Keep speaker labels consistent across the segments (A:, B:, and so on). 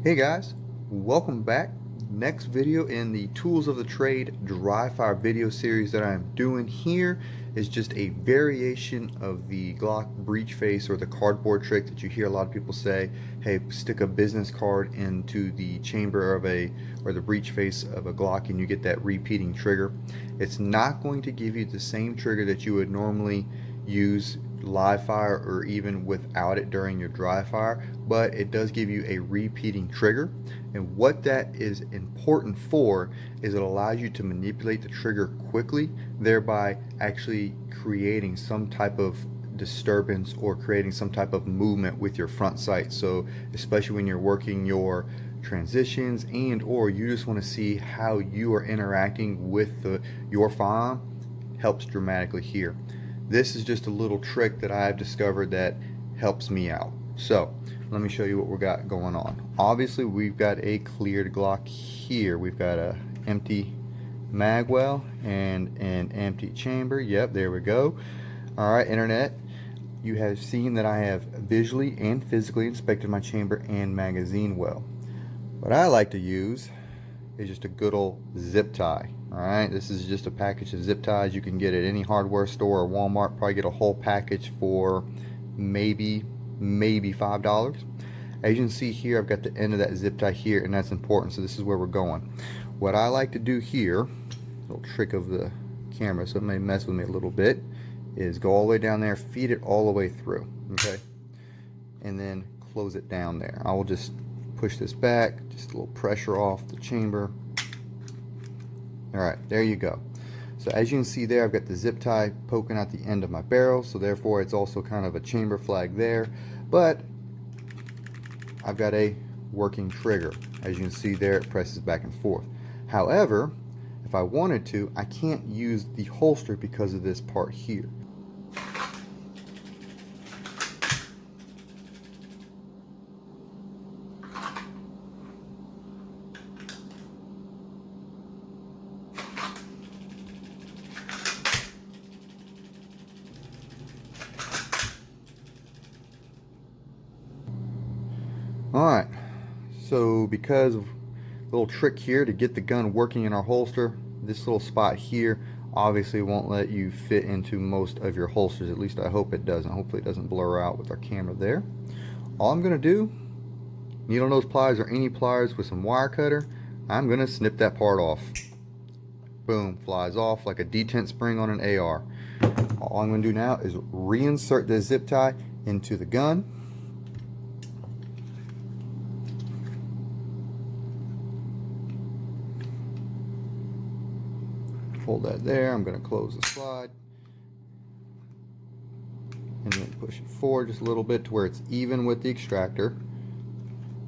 A: Hey guys, welcome back. Next video in the Tools of the Trade dry fire video series that I'm doing here is just a variation of the Glock breech face, or the cardboard trick that you hear a lot of people say. Hey, stick a business card into the chamber of or the breech face of a Glock and you get that repeating trigger. It's not going to give you the same trigger that you would normally use live fire or even without it during your dry fire, but it does give you a repeating trigger. And what that is important for is it allows you to manipulate the trigger quickly, thereby actually creating some type of disturbance or creating some type of movement with your front sight. So especially when you're working your transitions and or you just want to see how you are interacting with your firearm, helps dramatically here. This is just a little trick that I've discovered that helps me out. So let me show you what we got going on. Obviously we've got a cleared Glock here. We've got a empty mag well and an empty chamber. Yep, there we go. Alright, internet, you have seen that I have visually and physically inspected my chamber and magazine well. What I like to use is just a good old zip tie. Alright, this is just a package of zip ties you can get at any hardware store or Walmart. Probably get a whole package for maybe $5. As you can see here, I've got the end of that zip tie here, and that's important, so this is where we're going. What I like to do here, little trick of the camera, so it may mess with me a little bit, is go all the way down there, feed it all the way through, okay, and then close it down there. I will just push this back, just a little pressure off the chamber. Alright, there you go. So as you can see there, I've got the zip tie poking out the end of my barrel, so therefore it's also kind of a chamber flag there, but I've got a working trigger. As you can see there, it presses back and forth. However, if I wanted to, I can't use the holster because of this part here. Alright, so because of a little trick here to get the gun working in our holster, this little spot here obviously won't let you fit into most of your holsters. At least I hope it doesn't. Hopefully it doesn't blur out with our camera there. All I'm going to do, needle nose pliers or any pliers with some wire cutter, I'm going to snip that part off. Boom, flies off like a detent spring on an AR. All I'm going to do now is reinsert the zip tie into the gun. Hold that there. I'm going to close the slide and then push it forward just a little bit to where it's even with the extractor,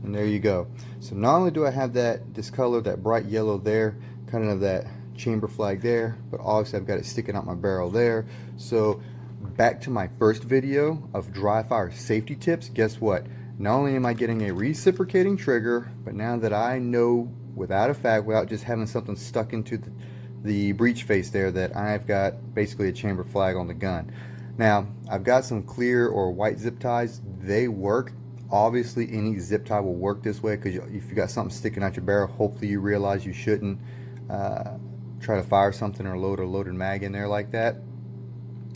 A: and there you go. So not only do I have that discolor, that bright yellow there, kind of that chamber flag there, but obviously I've got it sticking out my barrel there. So back to my first video of dry fire safety tips, guess what? Not only am I getting a reciprocating trigger, but now that I know without a fact, without just having something stuck into the breech face there, that I've got basically a chamber flag on the gun. Now I've got some clear or white zip ties. They work. Obviously any zip tie will work this way, because if you got something sticking out your barrel, hopefully you realize you shouldn't try to fire something or load a loaded mag in there like that,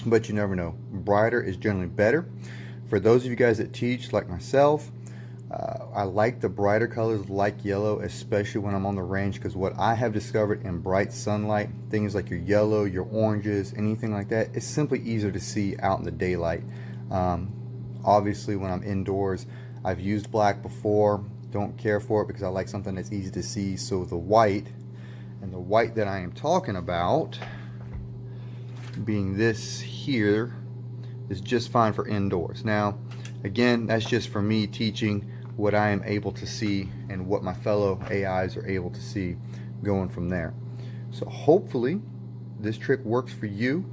A: but you never know. Brighter is generally better. For those of you guys that teach like myself, I like the brighter colors like yellow, especially when I'm on the range, because what I have discovered in bright sunlight, things like your yellow, your oranges, anything like that, it's simply easier to see out in the daylight. Obviously when I'm indoors, I've used black before, don't care for it because I like something that's easy to see. So the white, and the white that I am talking about being this here, is just fine for indoors. Now again, that's just for me teaching what I am able to see and what my fellow AIs are able to see, going from there. So hopefully this trick works for you,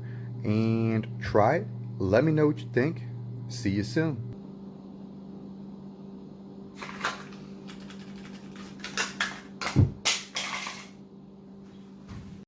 A: and try it. Let me know what you think. See you soon.